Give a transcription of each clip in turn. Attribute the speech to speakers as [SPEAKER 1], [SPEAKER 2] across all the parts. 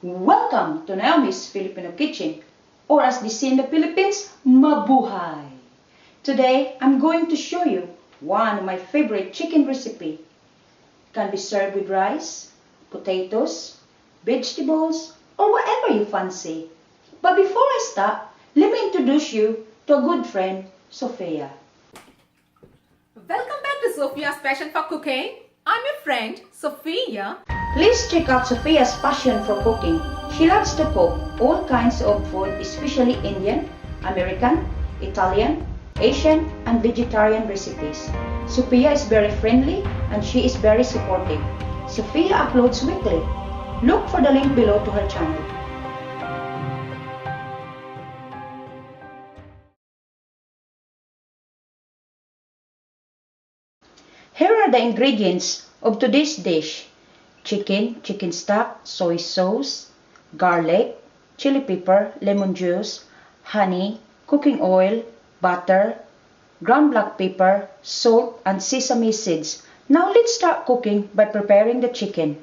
[SPEAKER 1] Welcome to NAOMI'S Filipino Kitchen, or as they say in the Philippines, mabuhay! Today, I'm going to show you one of my favorite chicken recipe. It can be served with rice, potatoes, vegetables, or whatever you fancy. But before I start, let me introduce you to a good friend, Sophia.
[SPEAKER 2] Welcome back to Sophia's Passion for Cooking. I'm your friend, Sophia.
[SPEAKER 1] Please check out Sophia's passion for cooking. She loves to cook all kinds of food, especially Indian, American, Italian, Asian, and vegetarian recipes. Sophia is very friendly and she is very supportive. Sophia uploads weekly. Look for the link below to her channel. Here are the ingredients of today's dish: chicken stock, soy sauce, garlic, chili pepper, lemon juice, honey, cooking oil, butter, ground black pepper, salt, and sesame seeds. Now let's start cooking by preparing the chicken.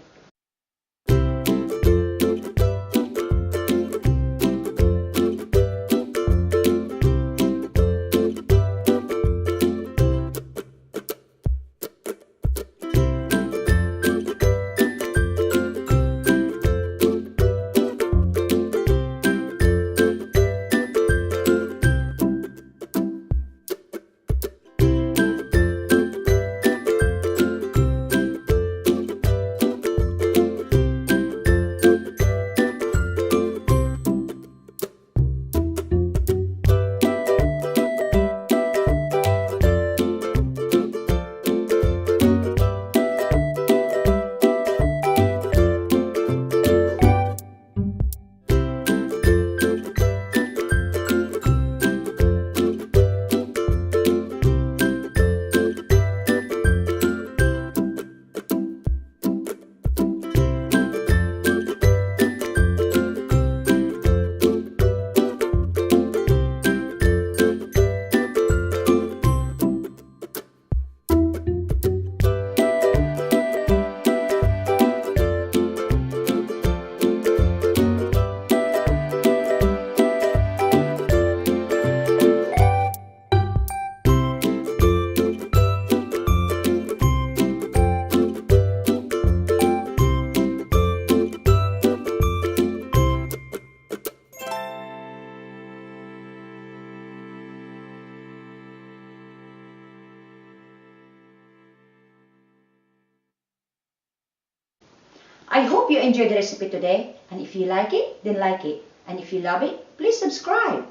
[SPEAKER 1] I hope you enjoyed the recipe today, and if you like it, then like it. And if you love it, please subscribe.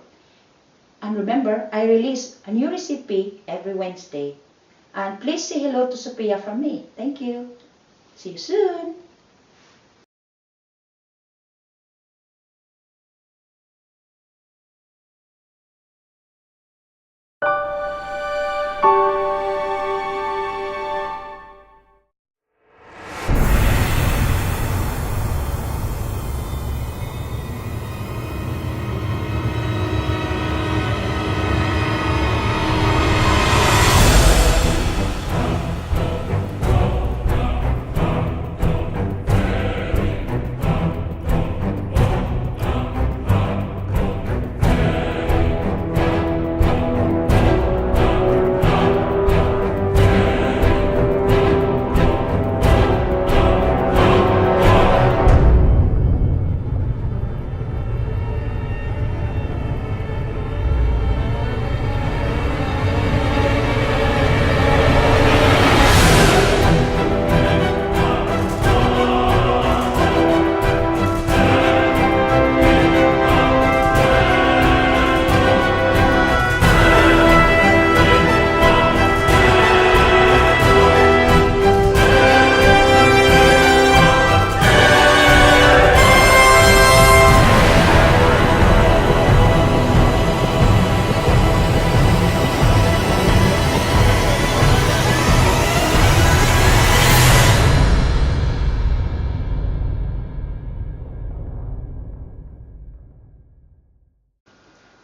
[SPEAKER 1] And remember, I release a new recipe every Wednesday. And please say hello to Sophia from me. Thank you. See you soon.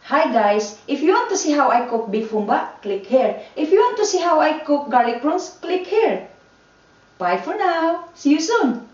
[SPEAKER 1] Hi guys, if you want to see how I cook beef humba, click here. If you want to see how I cook garlic prawns, click here. Bye for now. See you soon.